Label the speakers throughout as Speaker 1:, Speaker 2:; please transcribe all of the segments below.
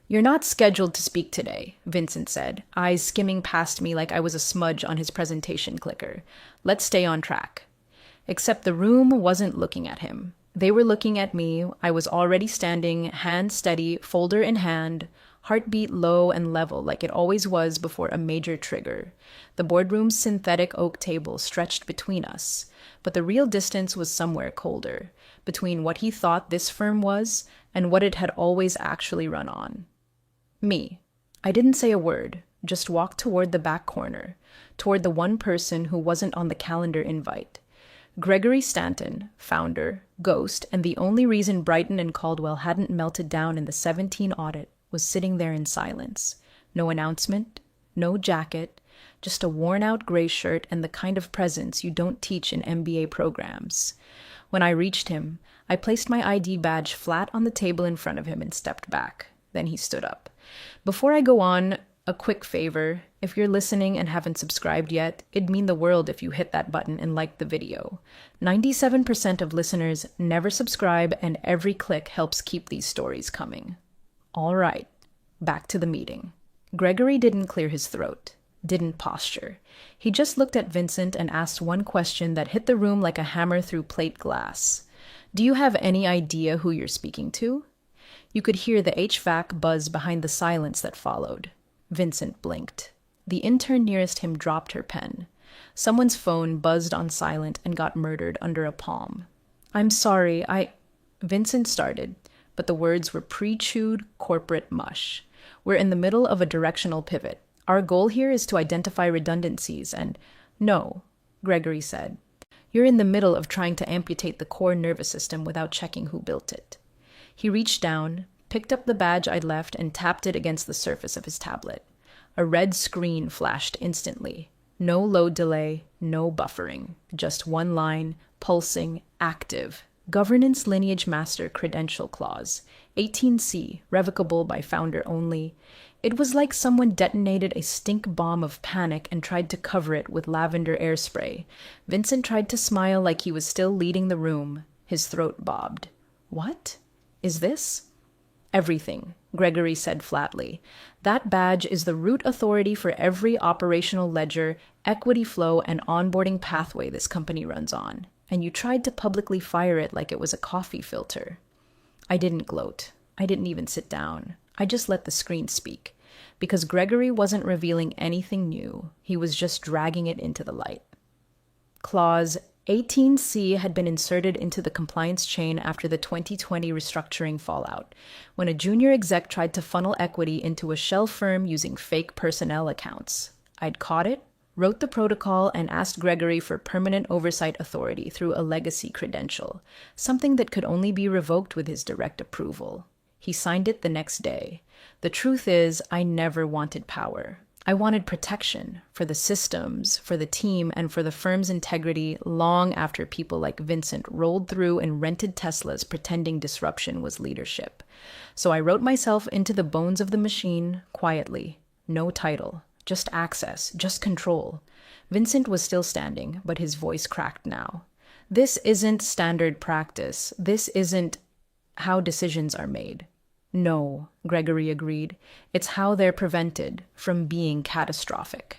Speaker 1: "You're not scheduled to speak today," Vincent said, eyes skimming past me like I was a smudge on his presentation clicker. "Let's stay on track." Except the room wasn't looking at him. They were looking at me. I was already standing, hand steady, folder in hand, heartbeat low and level like it always was before a major trigger. The boardroom's synthetic oak table stretched between us, but the real distance was somewhere colder, between what he thought this firm was and what it had always actually run on. Me. I didn't say a word, just walked toward the back corner, toward the one person who wasn't on the calendar invite. Gregory Stanton, founder, ghost, and the only reason Brighton and Caldwell hadn't melted down in the 17 audit was sitting there in silence. No announcement, no jacket, just a worn-out gray shirt and the kind of presence you don't teach in MBA programs. When I reached him, I placed my ID badge flat on the table in front of him and stepped back. Then he stood up. "Before I go on, a quick favor. If you're listening and haven't subscribed yet, it'd mean the world if you hit that button and liked the video. 97% of listeners never subscribe, and every click helps keep these stories coming." All right, back to the meeting. Gregory didn't clear his throat, didn't posture. He just looked at Vincent and asked one question that hit the room like a hammer through plate glass. "Do you have any idea who you're speaking to?" You could hear the HVAC buzz behind the silence that followed. Vincent blinked. The intern nearest him dropped her pen. Someone's phone buzzed on silent and got murdered under a palm. "I'm sorry, Vincent started, but the words were pre-chewed corporate mush. "We're in the middle of a directional pivot. Our goal here is to identify redundancies and—" "No," Gregory said. "You're in the middle of trying to amputate the core nervous system without checking who built it." He reached down, picked up the badge I'd left, and tapped it against the surface of his tablet. A red screen flashed instantly. No load delay, no buffering. Just one line, pulsing, active. Governance Lineage Master Credential Clause. 18C, revocable by founder only. It was like someone detonated a stink bomb of panic and tried to cover it with lavender air spray. Vincent tried to smile like he was still leading the room. His throat bobbed. "What is this?" "Everything," Gregory said flatly. "That badge is the root authority for every operational ledger, equity flow, and onboarding pathway this company runs on. And you tried to publicly fire it like it was a coffee filter." I didn't gloat. I didn't even sit down. I just let the screen speak. Because Gregory wasn't revealing anything new. He was just dragging it into the light. Clause 18C had been inserted into the compliance chain after the 2020 restructuring fallout, when a junior exec tried to funnel equity into a shell firm using fake personnel accounts. I'd caught it, wrote the protocol, and asked Gregory for permanent oversight authority through a legacy credential, something that could only be revoked with his direct approval. He signed it the next day. The truth is, I never wanted power. I wanted protection for the systems, for the team, and for the firm's integrity long after people like Vincent rolled through and rented Teslas pretending disruption was leadership. So I wrote myself into the bones of the machine quietly. No title, just access, just control. Vincent was still standing, but his voice cracked now. "This isn't standard practice. This isn't how decisions are made." "No," Gregory agreed. "It's how they're prevented from being catastrophic."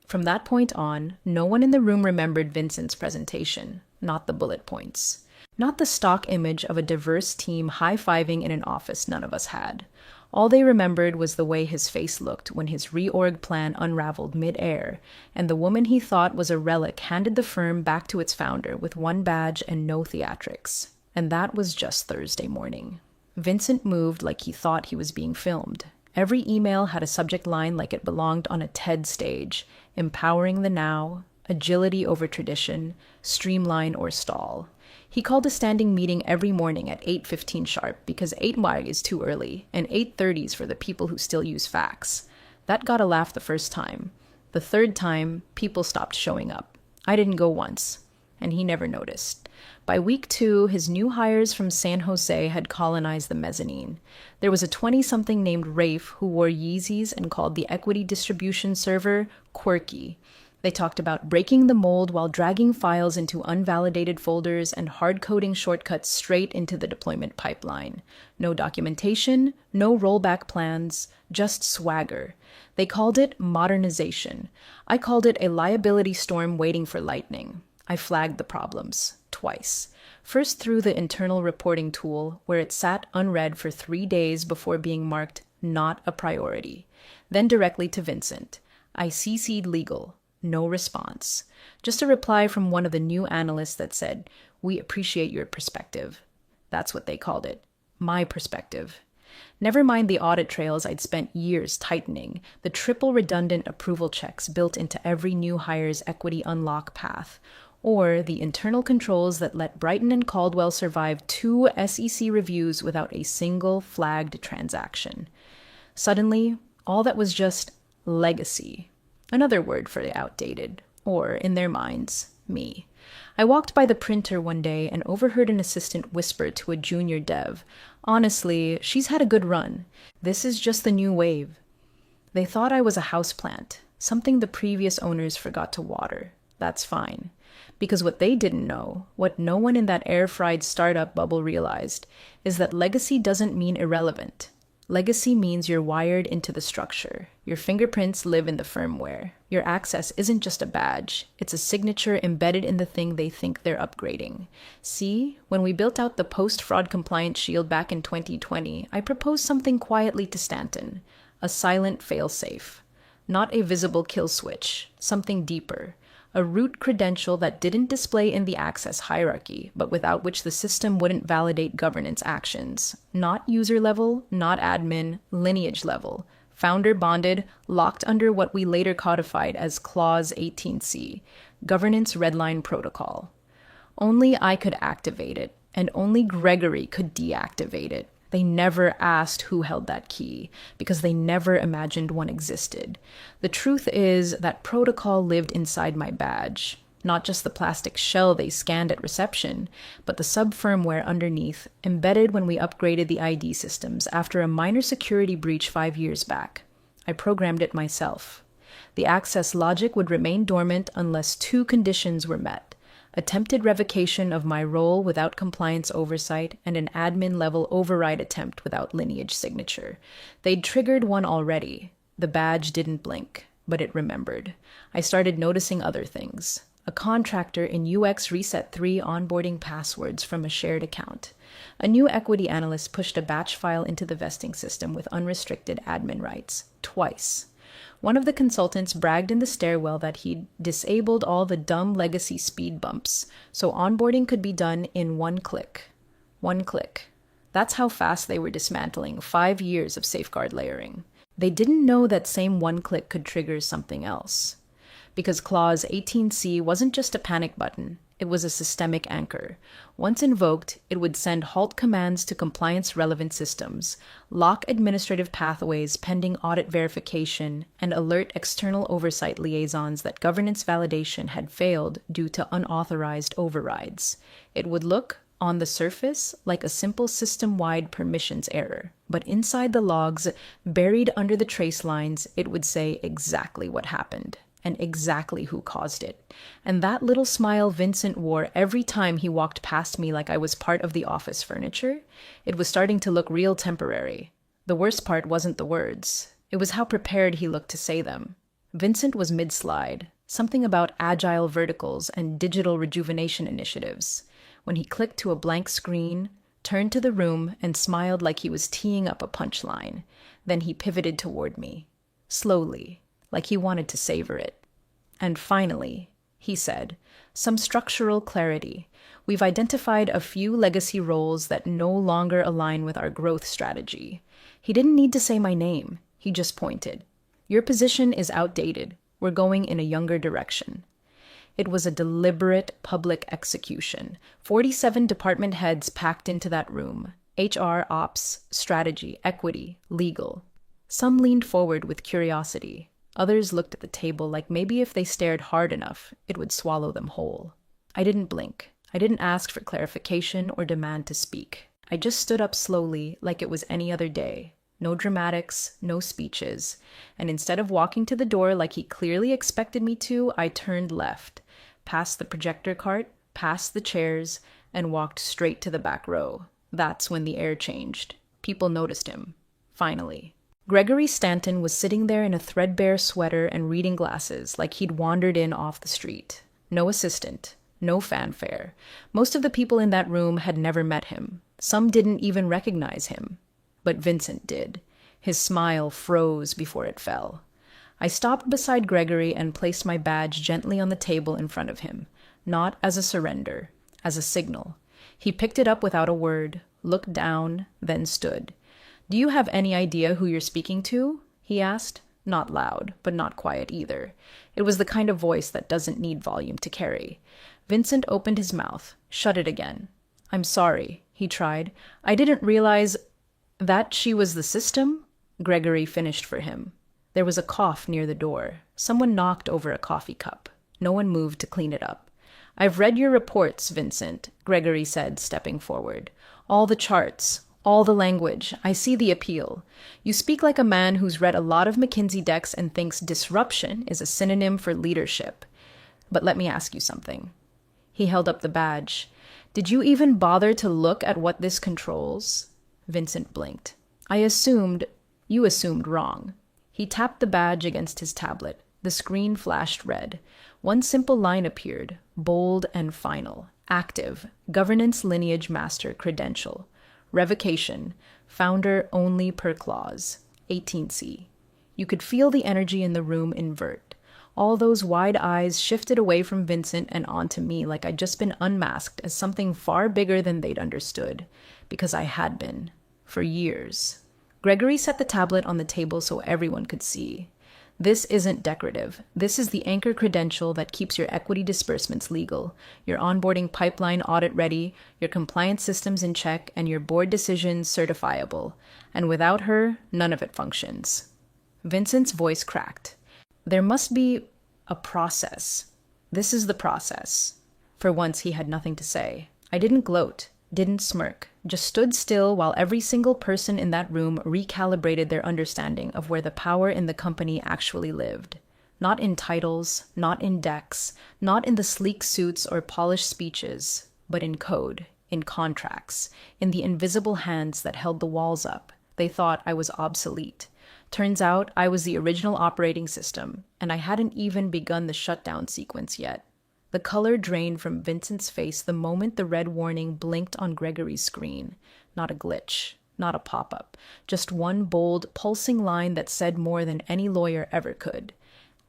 Speaker 1: From that point on, no one in the room remembered Vincent's presentation, not the bullet points. Not the stock image of a diverse team high-fiving in an office none of us had. All they remembered was the way his face looked when his reorg plan unraveled mid-air, and the woman he thought was a relic handed the firm back to its founder with one badge and no theatrics. And that was just Thursday morning. Vincent moved like he thought he was being filmed. Every email had a subject line like it belonged on a TED stage: empowering the now, agility over tradition, streamline or stall. He called a standing meeting every morning at 8:15 sharp because 8 is too early, and 8:30 is for the people who still use fax. That got a laugh the first time. The third time, people stopped showing up. I didn't go once, and he never noticed. By week 2, his new hires from San Jose had colonized the mezzanine. There was a 20-something named Rafe who wore Yeezys and called the equity distribution server quirky. They talked about breaking the mold while dragging files into unvalidated folders and hard-coding shortcuts straight into the deployment pipeline. No documentation, no rollback plans, just swagger. They called it modernization. I called it a liability storm waiting for lightning. I flagged the problems, twice. First through the internal reporting tool, where it sat unread for 3 days before being marked not a priority. Then directly to Vincent. I CC'd legal. No response. Just a reply from one of the new analysts that said, "We appreciate your perspective." That's what they called it. My perspective. Never mind the audit trails I'd spent years tightening, the triple redundant approval checks built into every new hire's equity unlock path, or the internal controls that let Brighton and Caldwell survive 2 SEC reviews without a single flagged transaction. Suddenly, all that was just legacy. Another word for the outdated, or, in their minds, me. I walked by the printer one day and overheard an assistant whisper to a junior dev, "Honestly, she's had a good run. This is just the new wave." They thought I was a houseplant, something the previous owners forgot to water. That's fine. Because what they didn't know, what no one in that air-fried startup bubble realized, is that legacy doesn't mean irrelevant. Legacy means you're wired into the structure. Your fingerprints live in the firmware. Your access isn't just a badge. It's a signature embedded in the thing they think they're upgrading. See, when we built out the post-fraud compliance shield back in 2020, I proposed something quietly to Stanton. A silent failsafe. Not a visible kill switch. Something deeper. A root credential that didn't display in the access hierarchy, but without which the system wouldn't validate governance actions. Not user level, not admin, lineage level. Founder bonded, locked under what we later codified as Clause 18C, Governance Redline Protocol. Only I could activate it, and only Gregory could deactivate it. They never asked who held that key, because they never imagined one existed. The truth is that protocol lived inside my badge. Not just the plastic shell they scanned at reception, but the sub-firmware underneath, embedded when we upgraded the ID systems after a minor security breach 5 years back. I programmed it myself. The access logic would remain dormant unless 2 conditions were met. Attempted revocation of my role without compliance oversight, and an admin-level override attempt without lineage signature. They'd triggered one already. The badge didn't blink, but it remembered. I started noticing other things. A contractor in UX Reset 3 onboarding passwords from a shared account. A new equity analyst pushed a batch file into the vesting system with unrestricted admin rights. Twice. One of the consultants bragged in the stairwell that he'd disabled all the dumb legacy speed bumps, so onboarding could be done in 1 click. 1 click. That's how fast they were dismantling 5 years of safeguard layering. They didn't know that same 1 click could trigger something else. Because Clause 18C wasn't just a panic button, it was a systemic anchor. Once invoked, it would send halt commands to compliance-relevant systems, lock administrative pathways pending audit verification, and alert external oversight liaisons that governance validation had failed due to unauthorized overrides. It would look, on the surface, like a simple system-wide permissions error, but inside the logs, buried under the trace lines, it would say exactly what happened. And exactly who caused it. And that little smile Vincent wore every time he walked past me like I was part of the office furniture, it was starting to look real temporary. The worst part wasn't the words. It was how prepared he looked to say them. Vincent was mid-slide, something about agile verticals and digital rejuvenation initiatives, when he clicked to a blank screen, turned to the room, and smiled like he was teeing up a punchline. Then he pivoted toward me. Slowly. Like he wanted to savor it. And finally, he said, some structural clarity. We've identified a few legacy roles that no longer align with our growth strategy. He didn't need to say my name. He just pointed. Your position is outdated. We're going in a younger direction. It was a deliberate public execution. 47 department heads packed into that room. HR, ops, strategy, equity, legal. Some leaned forward with curiosity. Others looked at the table like maybe if they stared hard enough, it would swallow them whole. I didn't blink. I didn't ask for clarification or demand to speak. I just stood up slowly like it was any other day. No dramatics, no speeches. And instead of walking to the door like he clearly expected me to, I turned left, past the projector cart, past the chairs, and walked straight to the back row. That's when the air changed. People noticed him. Finally. Gregory Stanton was sitting there in a threadbare sweater and reading glasses like he'd wandered in off the street. No assistant. No fanfare. Most of the people in that room had never met him. Some didn't even recognize him. But Vincent did. His smile froze before it fell. I stopped beside Gregory and placed my badge gently on the table in front of him, not as a surrender, as a signal. He picked it up without a word, looked down, then stood. "Do you have any idea who you're speaking to?" he asked. Not loud, but not quiet either. It was the kind of voice that doesn't need volume to carry. Vincent opened his mouth, shut it again. "I'm sorry," he tried. "I didn't realize that she was the system." Gregory finished for him. There was a cough near the door. Someone knocked over a coffee cup. No one moved to clean it up. "I've read your reports, Vincent," Gregory said, stepping forward. "All the charts, all the language. I see the appeal. You speak like a man who's read a lot of McKinsey decks and thinks disruption is a synonym for leadership. But let me ask you something." He held up the badge. "Did you even bother to look at what this controls?" Vincent blinked. You assumed wrong." He tapped the badge against his tablet. The screen flashed red. One simple line appeared, bold and final. Active. Governance Lineage Master Credential. Revocation. Founder only per clause. 18C. You could feel the energy in the room invert. All those wide eyes shifted away from Vincent and onto me like I'd just been unmasked as something far bigger than they'd understood. Because I had been. For years. Gregory set the tablet on the table so everyone could see. "This isn't decorative. This is the anchor credential that keeps your equity disbursements legal, your onboarding pipeline audit ready, your compliance systems in check, and your board decisions certifiable. And without her, none of it functions." Vincent's voice cracked. "There must be a process. This is the process." For once, he had nothing to say. I didn't gloat, didn't smirk, just stood still while every single person in that room recalibrated their understanding of where the power in the company actually lived. Not in titles, not in decks, not in the sleek suits or polished speeches, but in code, in contracts, in the invisible hands that held the walls up. They thought I was obsolete. Turns out I was the original operating system, and I hadn't even begun the shutdown sequence yet. The color drained from Vincent's face the moment the red warning blinked on Gregory's screen. Not a glitch, not a pop-up, just one bold, pulsing line that said more than any lawyer ever could.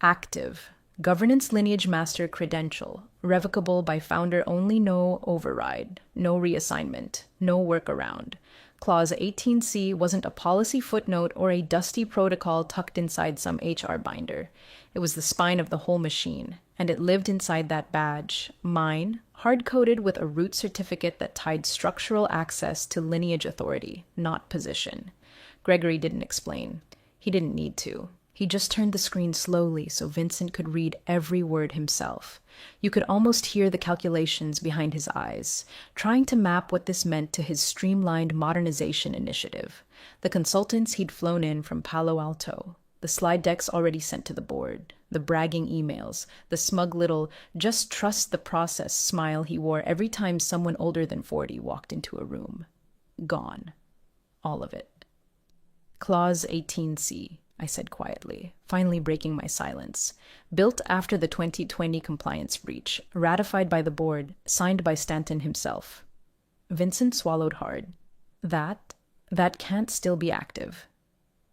Speaker 1: Active. Governance Lineage Master Credential. Revocable by founder only, no override, no reassignment, no workaround. Clause 18C wasn't a policy footnote or a dusty protocol tucked inside some HR binder. It was the spine of the whole machine, and it lived inside that badge, mine, hard-coded with a root certificate that tied structural access to lineage authority, not position. Gregory didn't explain. He didn't need to. He just turned the screen slowly so Vincent could read every word himself. You could almost hear the calculations behind his eyes, trying to map what this meant to his streamlined modernization initiative. The consultants he'd flown in from Palo Alto, the slide decks already sent to the board, the bragging emails, the smug little "just trust the process" smile he wore every time someone older than 40 walked into a room. Gone. All of it. Clause 18C. I said quietly, finally breaking my silence. Built after the 2020 compliance breach, ratified by the board, signed by Stanton himself. Vincent swallowed hard. That can't still be active.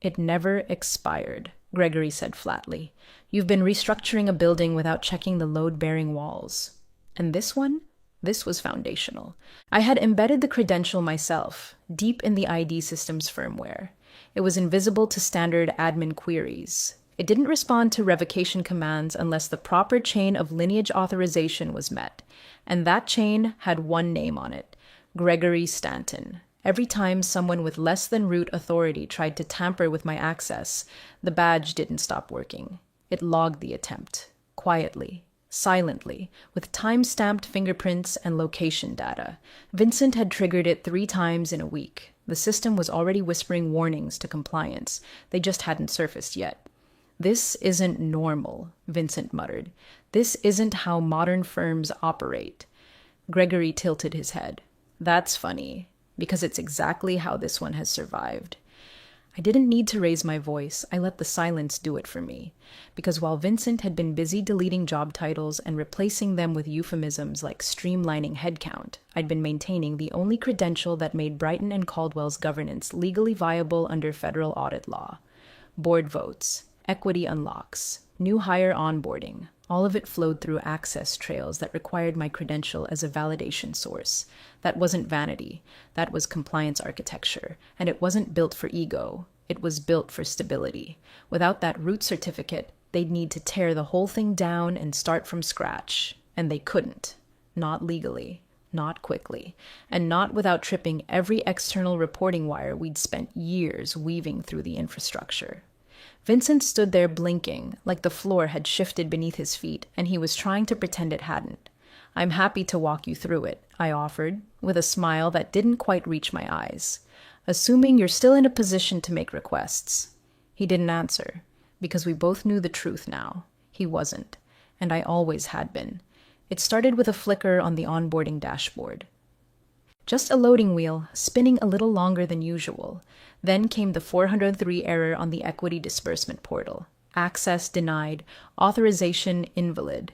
Speaker 1: It never expired, Gregory said flatly. You've been restructuring a building without checking the load-bearing walls. And this one? This was foundational. I had embedded the credential myself, deep in the ID system's firmware. It was invisible to standard admin queries. It didn't respond to revocation commands unless the proper chain of lineage authorization was met, and that chain had one name on it, Gregory Stanton. Every time someone with less than root authority tried to tamper with my access, the badge didn't stop working. It logged the attempt, quietly, silently, with time-stamped fingerprints and location data. Vincent had triggered it 3 times in a week. The system was already whispering warnings to compliance. They just hadn't surfaced yet. "This isn't normal," Vincent muttered. "This isn't how modern firms operate." Gregory tilted his head. "That's funny, because it's exactly how this one has survived." I didn't need to raise my voice. I let the silence do it for me. Because while Vincent had been busy deleting job titles and replacing them with euphemisms like streamlining headcount, I'd been maintaining the only credential that made Brighton and Caldwell's governance legally viable under federal audit law. Board votes, equity unlocks, new hire onboarding. All of it flowed through access trails that required my credential as a validation source. That wasn't vanity. That was compliance architecture. And it wasn't built for ego. It was built for stability. Without that root certificate, they'd need to tear the whole thing down and start from scratch. And they couldn't. Not legally. Not quickly. And not without tripping every external reporting wire we'd spent years weaving through the infrastructure. Vincent stood there blinking, like the floor had shifted beneath his feet, and he was trying to pretend it hadn't. "I'm happy to walk you through it," I offered, with a smile that didn't quite reach my eyes. "Assuming you're still in a position to make requests." He didn't answer, because we both knew the truth now. He wasn't, and I always had been. It started with a flicker on the onboarding dashboard. Just a loading wheel, spinning a little longer than usual. Then came the 403 error on the equity disbursement portal. Access denied. Authorization invalid.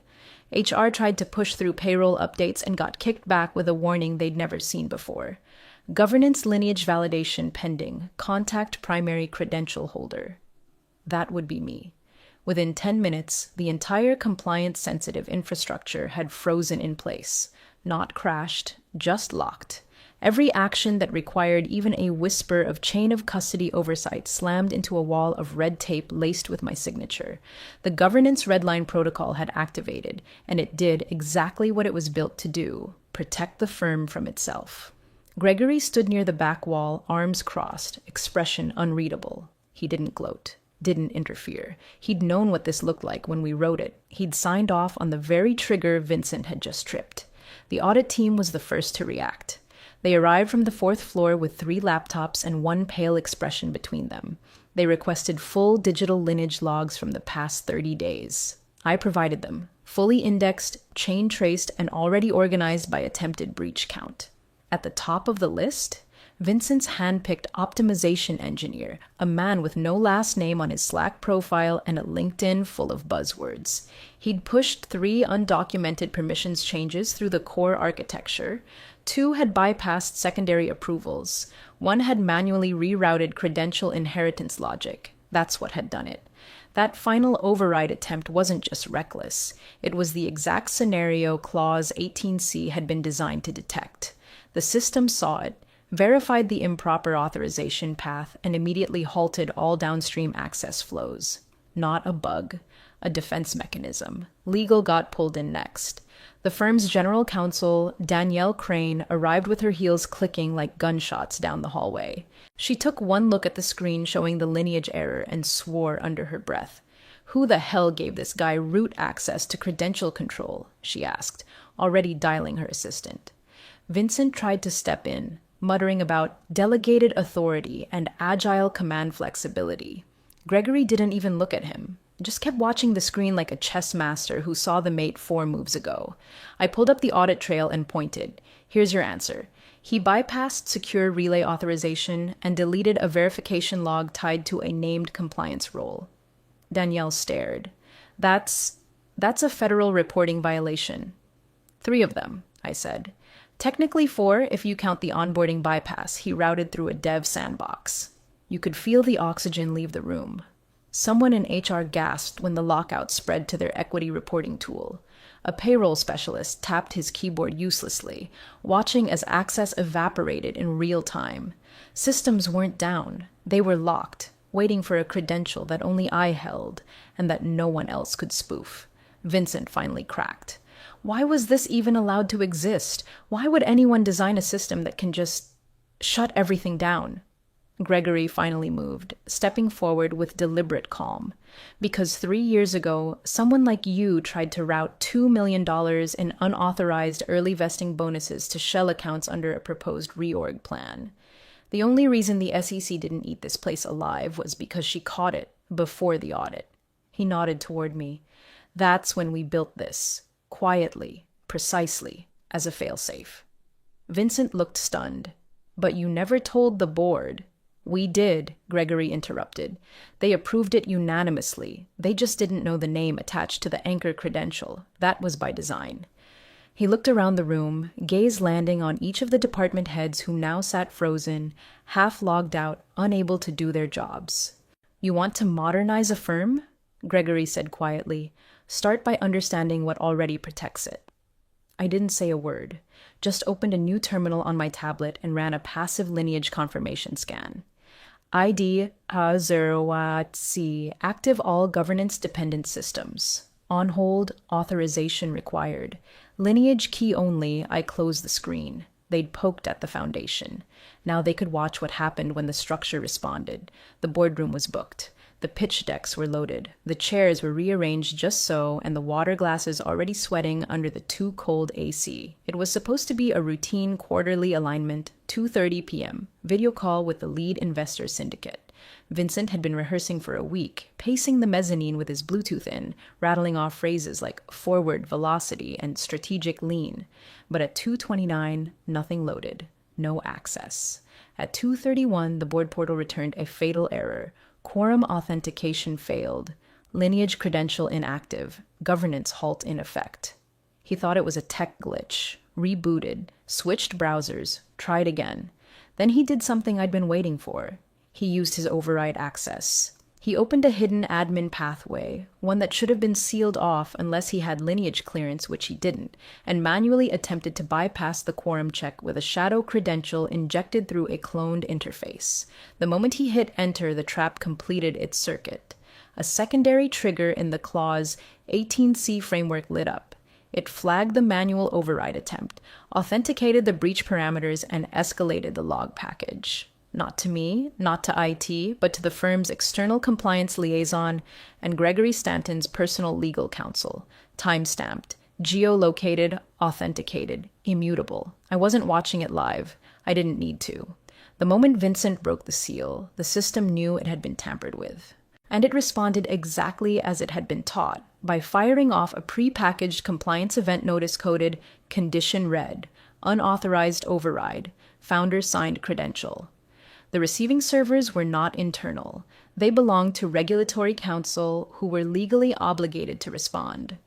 Speaker 1: HR tried to push through payroll updates and got kicked back with a warning they'd never seen before. Governance lineage validation pending. Contact primary credential holder. That would be me. Within 10 minutes, the entire compliance-sensitive infrastructure had frozen in place. Not crashed, just locked. Every action that required even a whisper of chain of custody oversight slammed into a wall of red tape laced with my signature. The governance redline protocol had activated, and it did exactly what it was built to do: protect the firm from itself. Gregory stood near the back wall, arms crossed, expression unreadable. He didn't gloat. Didn't interfere. He'd known what this looked like when we wrote it. He'd signed off on the very trigger Vincent had just tripped. The audit team was the first to react. They arrived from the 4th floor with 3 laptops and 1 pale expression between them. They requested full digital lineage logs from the past 30 days. I provided them, fully indexed, chain traced, and already organized by attempted breach count. At the top of the list, Vincent's hand-picked optimization engineer, a man with no last name on his Slack profile and a LinkedIn full of buzzwords. He'd pushed 3 undocumented permissions changes through the core architecture. 2 had bypassed secondary approvals. 1 had manually rerouted credential inheritance logic. That's what had done it. That final override attempt wasn't just reckless. It was the exact scenario Clause 18C had been designed to detect. The system saw it, verified the improper authorization path, and immediately halted all downstream access flows. Not a bug, a defense mechanism. Legal got pulled in next. The firm's general counsel, Danielle Crane, arrived with her heels clicking like gunshots down the hallway. She took one look at the screen showing the lineage error and swore under her breath. "Who the hell gave this guy root access to credential control?" she asked, already dialing her assistant. Vincent tried to step in, muttering about delegated authority and agile command flexibility. Gregory didn't even look at him. Just kept watching the screen like a chess master who saw the mate 4 moves ago. I pulled up the audit trail and pointed. "Here's your answer." He bypassed secure relay authorization and deleted a verification log tied to a named compliance role. Danielle stared. That's a federal reporting violation." 3 of them, I said. "Technically 4 if you count the onboarding bypass he routed through a dev sandbox." You could feel the oxygen leave the room. Someone in HR gasped when the lockout spread to their equity reporting tool. A payroll specialist tapped his keyboard uselessly, watching as access evaporated in real time. Systems weren't down. They were locked, waiting for a credential that only I held and that no one else could spoof. Vincent finally cracked. Why was this even allowed to exist? Why would anyone design a system that can just shut everything down? Gregory finally moved, stepping forward with deliberate calm. Because 3 years ago, someone like you tried to route $2 million in unauthorized early vesting bonuses to shell accounts under a proposed reorg plan. The only reason the SEC didn't eat this place alive was because she caught it before the audit. He nodded toward me. That's when we built this, quietly, precisely, as a failsafe. Vincent looked stunned. But you never told the board. We did, Gregory interrupted. They approved it unanimously. They just didn't know the name attached to the anchor credential. That was by design. He looked around the room, gaze landing on each of the department heads who now sat frozen, half logged out, unable to do their jobs. You want to modernize a firm? Gregory said quietly. Start by understanding what already protects it. I didn't say a word, just opened a new terminal on my tablet and ran a passive lineage confirmation scan. ID A0C, active all governance dependent systems. On hold, authorization required. Lineage key only, I closed the screen. They'd poked at the foundation. Now they could watch what happened when the structure responded. The boardroom was booked. The pitch decks were loaded. The chairs were rearranged just so, and the water glasses already sweating under the too cold AC. It was supposed to be a routine quarterly alignment, 2:30 p.m., video call with the lead investor syndicate. Vincent had been rehearsing for a week, pacing the mezzanine with his Bluetooth in, rattling off phrases like forward velocity and strategic lean. But at 2:29, nothing loaded. No access. At 2:31, the board portal returned a fatal error. Quorum authentication failed. Lineage credential inactive. Governance halt in effect. He thought it was a tech glitch. Rebooted. Switched browsers. Tried again. Then he did something I'd been waiting for. He used his override access. He opened a hidden admin pathway, one that should have been sealed off unless he had lineage clearance, which he didn't, and manually attempted to bypass the quorum check with a shadow credential injected through a cloned interface. The moment he hit enter, the trap completed its circuit. A secondary trigger in the clause 18C framework lit up. It flagged the manual override attempt, authenticated the breach parameters, and escalated the log package. Not to me, not to IT, but to the firm's external compliance liaison and Gregory Stanton's personal legal counsel. Time-stamped, geolocated, authenticated, immutable. I wasn't watching it live. I didn't need to. The moment Vincent broke the seal, the system knew it had been tampered with. And it responded exactly as it had been taught, by firing off a pre-packaged compliance event notice coded Condition Red, Unauthorized Override, Founder-Signed Credential. The receiving servers were not internal. They belonged to regulatory counsel who were legally obligated to respond.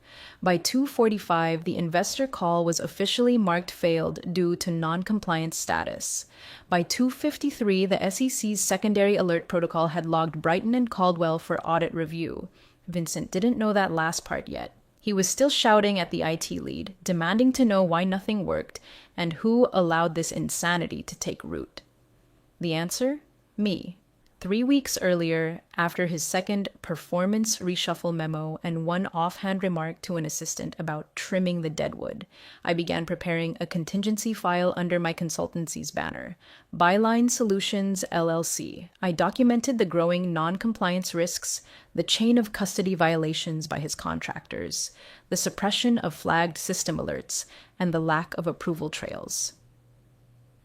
Speaker 1: By 2:45, the investor call was officially marked failed due to non-compliance status. By 2:53, the SEC's secondary alert protocol had logged Brighton and Caldwell for audit review. Vincent didn't know that last part yet. He was still shouting at the IT lead, demanding to know why nothing worked and who allowed this insanity to take root. The answer? Me. 3 weeks earlier, after his second performance reshuffle memo and one offhand remark to an assistant about trimming the deadwood, I began preparing a contingency file under my consultancy's banner, Byline Solutions LLC. I documented the growing non-compliance risks, the chain of custody violations by his contractors, the suppression of flagged system alerts, and the lack of approval trails.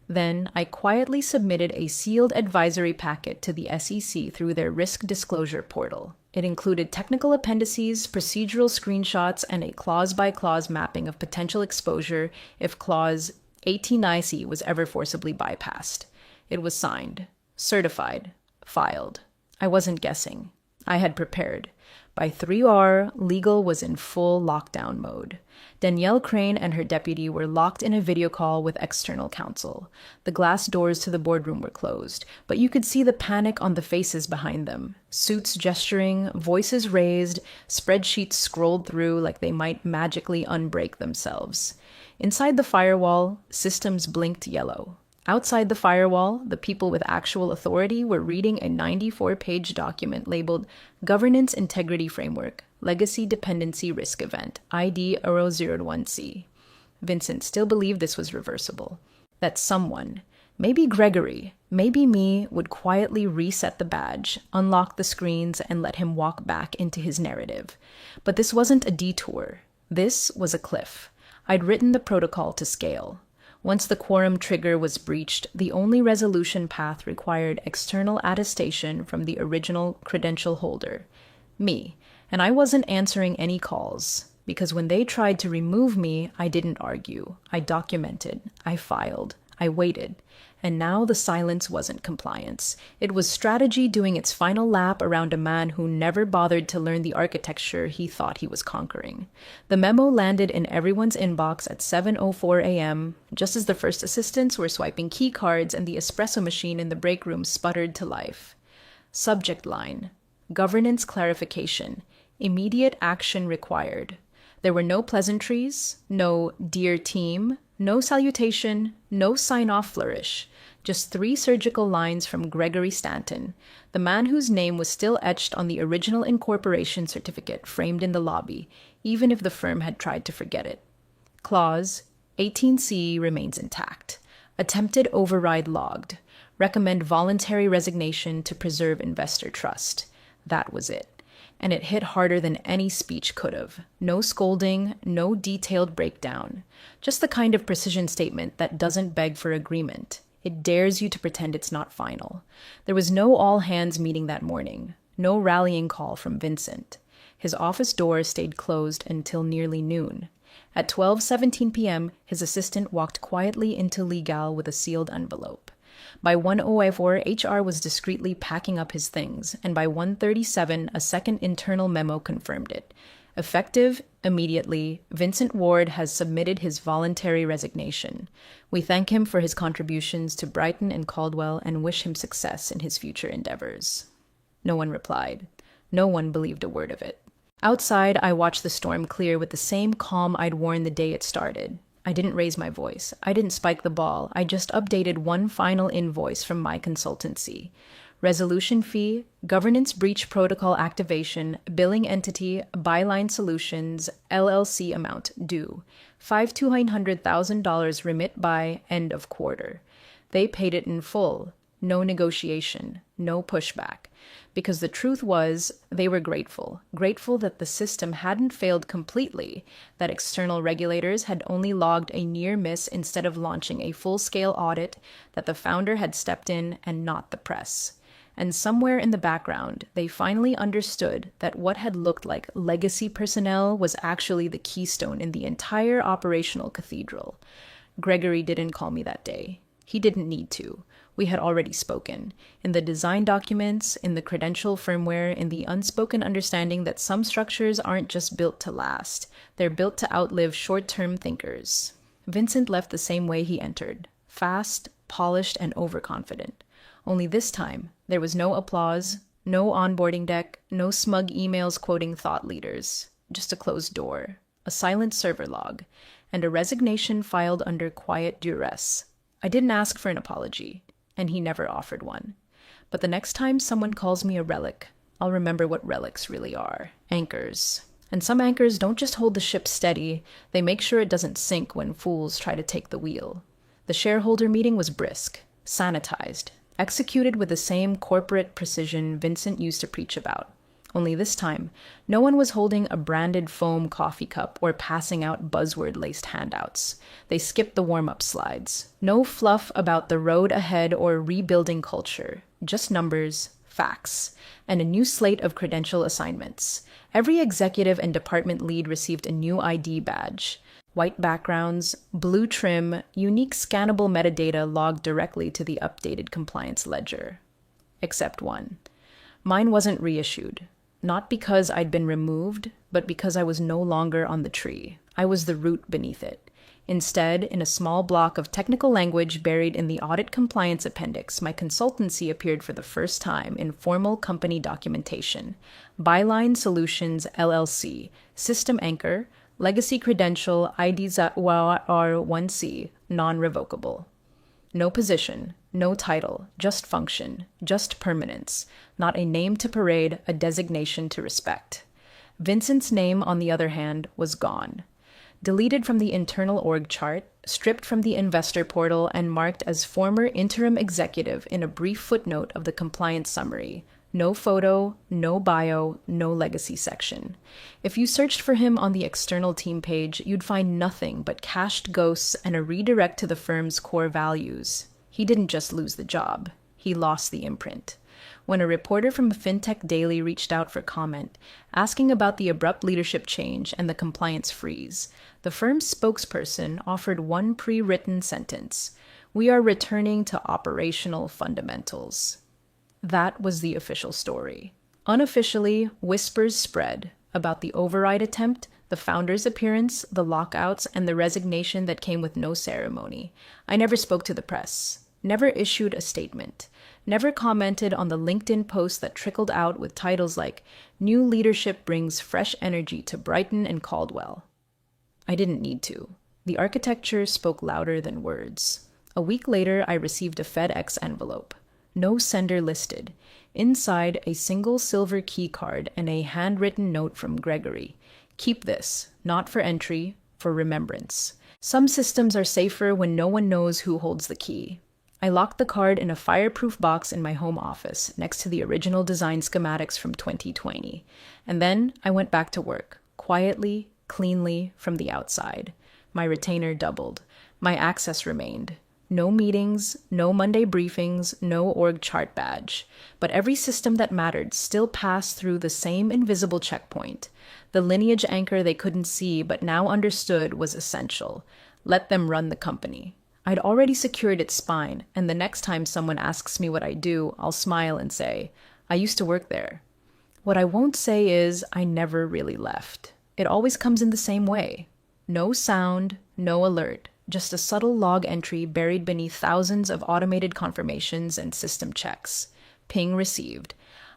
Speaker 1: Then, I quietly submitted a sealed advisory packet to the SEC through their risk disclosure portal. It included technical appendices, procedural screenshots, and a clause-by-clause mapping of potential exposure if Clause 18IC was ever forcibly bypassed. It was signed, certified, filed. I wasn't guessing. I had prepared. By 3R, legal was in full lockdown mode. Danielle Crane and her deputy were locked in a video call with external counsel. The glass doors to the boardroom were closed, but you could see the panic on the faces behind them. Suits gesturing, voices raised, spreadsheets scrolled through like they might magically unbreak themselves. Inside the firewall, systems blinked yellow. Outside the firewall, the people with actual authority were reading a 94-page document labeled Governance Integrity Framework, Legacy Dependency Risk Event, ID 001C. Vincent still believed this was reversible. That someone, maybe Gregory, Maybe me would quietly reset the badge, unlock the screens, and let him walk back into his narrative. But this wasn't a detour. This was a cliff. I'd written the protocol to scale. Once the quorum trigger was breached, the only resolution path required external attestation from the original credential holder, me, and I wasn't answering any calls. Because when they tried to remove me, I didn't argue. I documented. I filed. I waited. And now the silence wasn't compliance. It was strategy doing its final lap around a man who never bothered to learn the architecture he thought he was conquering. The memo landed in everyone's inbox at 7:04 a.m., just as the first assistants were swiping key cards and the espresso machine in the break room sputtered to life. Subject line: Governance clarification. Immediate action required. There were no pleasantries, no "dear team," no salutation, no sign-off flourish. Just 3 surgical lines from Gregory Stanton, the man whose name was still etched on the original incorporation certificate framed in the lobby, even if the firm had tried to forget it. Clause 18C remains intact. Attempted override logged. Recommend voluntary resignation to preserve investor trust. That was it. And it hit harder than any speech could have. No scolding, no detailed breakdown. Just the kind of precision statement that doesn't beg for agreement. It dares you to pretend it's not final. There was no all-hands meeting that morning. No rallying call from Vincent. His office door stayed closed until nearly noon. At 12:17 p.m., his assistant walked quietly into Legal with a sealed envelope. By 1:04, HR was discreetly packing up his things, and by 1:37, a second internal memo confirmed it. Effective immediately, Vincent Ward has submitted his voluntary resignation. We thank him for his contributions to Brighton and Caldwell and wish him success in his future endeavors. No one replied. No one believed a word of it. Outside, I watched the storm clear with the same calm I'd worn the day it started. I didn't raise my voice. I didn't spike the ball. I just updated one final invoice from my consultancy. Resolution fee, governance breach protocol activation, billing entity, Byline Solutions, LLC amount due. $5,200,000 remit by end of quarter. They paid it in full. No negotiation. No pushback. Because the truth was, they were grateful that the system hadn't failed completely, that external regulators had only logged a near miss instead of launching a full-scale audit, that the founder had stepped in and not the press. And somewhere in the background, they finally understood that what had looked like legacy personnel was actually the keystone in the entire operational cathedral. Gregory didn't call me that day. He didn't need to. We had already spoken. In the design documents, in the credential firmware, in the unspoken understanding that some structures aren't just built to last. They're built to outlive short-term thinkers. Vincent left the same way he entered. Fast, polished, and overconfident. Only this time, there was no applause, no onboarding deck, no smug emails quoting thought leaders. Just a closed door, a silent server log, and a resignation filed under quiet duress. I didn't ask for an apology. And he never offered one. But the next time someone calls me a relic, I'll remember what relics really are. Anchors. And some anchors don't just hold the ship steady, they make sure it doesn't sink when fools try to take the wheel. The shareholder meeting was brisk, sanitized, executed with the same corporate precision Vincent used to preach about. Only this time, no one was holding a branded foam coffee cup or passing out buzzword-laced handouts. They skipped the warm-up slides. No fluff about the road ahead or rebuilding culture. Just numbers, facts, and a new slate of credential assignments. Every executive and department lead received a new ID badge. White backgrounds, blue trim, unique scannable metadata logged directly to the updated compliance ledger. Except one. Mine wasn't reissued. Not because I'd been removed, but because I was no longer on the tree. I was the root beneath it. Instead, in a small block of technical language buried in the audit compliance appendix, my consultancy appeared for the first time in formal company documentation. Byline Solutions, LLC, System Anchor, Legacy Credential IDZWR1C, non-revocable. No position, no title, just function, just permanence. Not a name to parade, a designation to respect. Vincent's name, on the other hand, was gone. Deleted from the internal org chart, stripped from the investor portal and marked as former interim executive in a brief footnote of the compliance summary. No photo, no bio, no legacy section. If you searched for him on the external team page, you'd find nothing but cached ghosts and a redirect to the firm's core values. He didn't just lose the job, he lost the imprint. When a reporter from FinTech Daily reached out for comment, asking about the abrupt leadership change and the compliance freeze, the firm's spokesperson offered one pre-written sentence: "We are returning to operational fundamentals." That was the official story. Unofficially, whispers spread about the override attempt, the founder's appearance, the lockouts, and the resignation that came with no ceremony. I never spoke to the press, never issued a statement, never commented on the LinkedIn post that trickled out with titles like "New Leadership Brings Fresh Energy to Brighton and Caldwell." I didn't need to. The architecture spoke louder than words. A week later, I received a FedEx envelope. No sender listed. Inside, a single silver key card and a handwritten note from Gregory. "Keep this, not for entry, for remembrance. Some systems are safer when no one knows who holds the key." I locked the card in a fireproof box in my home office, next to the original design schematics from 2020. And then I went back to work, quietly, cleanly, from the outside. My retainer doubled. My access remained. No meetings, no Monday briefings, no org chart badge. But every system that mattered still passed through the same invisible checkpoint. The lineage anchor they couldn't see but now understood was essential. Let them run the company. I'd already secured its spine, and the next time someone asks me what I do, I'll smile and say, "I used to work there." What I won't say is I never really left. It always comes in the same way. No sound, no alert. Just a subtle log entry buried beneath thousands of automated confirmations and system checks. Ping received.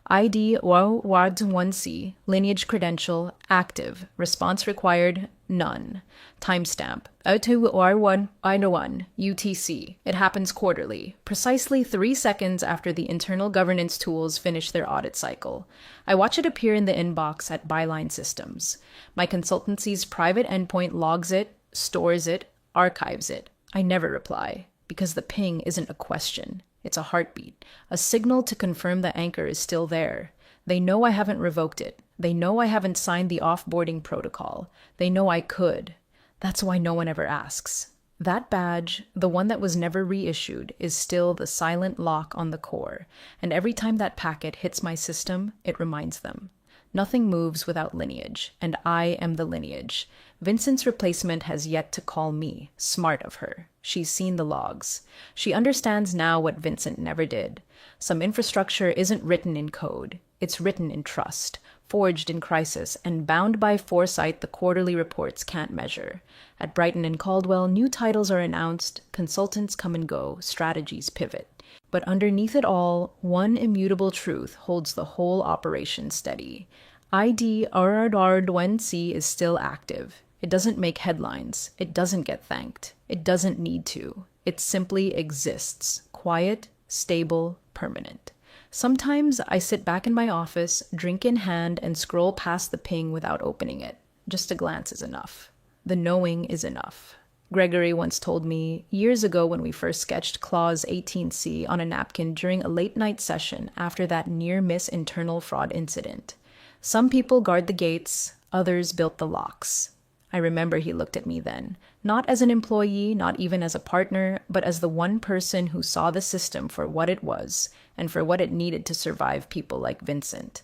Speaker 1: ID WARD1C, lineage credential, active. Response required, none. Timestamp, 02R1 UTC. It happens quarterly, precisely 3 seconds after the internal governance tools finish their audit cycle. I watch it appear in the inbox at Byline Systems. My consultancy's private endpoint logs it, stores it, archives it. I never reply, because the ping isn't a question. It's a heartbeat, a signal to confirm the anchor is still there. They know I haven't revoked it. They know I haven't signed the offboarding protocol. They know I could. That's why no one ever asks. That badge, the one that was never reissued, is still the silent lock on the core, and every time that packet hits my system, it reminds them. Nothing moves without lineage, and I am the lineage. Vincent's replacement has yet to call me. Smart of her. She's seen the logs. She understands now what Vincent never did. Some infrastructure isn't written in code. It's written in trust, forged in crisis, and bound by foresight the quarterly reports can't measure. At Brighton and Caldwell, new titles are announced, consultants come and go, strategies pivot. But underneath it all, one immutable truth holds the whole operation steady. ID RRR1C is still active. It doesn't make headlines. It doesn't get thanked. It doesn't need to. It simply exists. Quiet, stable, permanent. Sometimes I sit back in my office, drink in hand, and scroll past the ping without opening it. Just a glance is enough. The knowing is enough. Gregory once told me, years ago when we first sketched Clause 18C on a napkin during a late-night session after that near-miss internal fraud incident. Some people guard the gates, others built the locks. I remember he looked at me then, not as an employee, not even as a partner, but as the one person who saw the system for what it was and for what it needed to survive people like Vincent.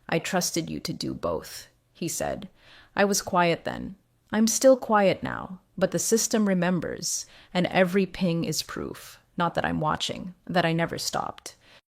Speaker 1: "I trusted you to do both," he said. I was quiet then. I'm still quiet now, but the system remembers, and every ping is proof, not that I'm watching, that I never stopped.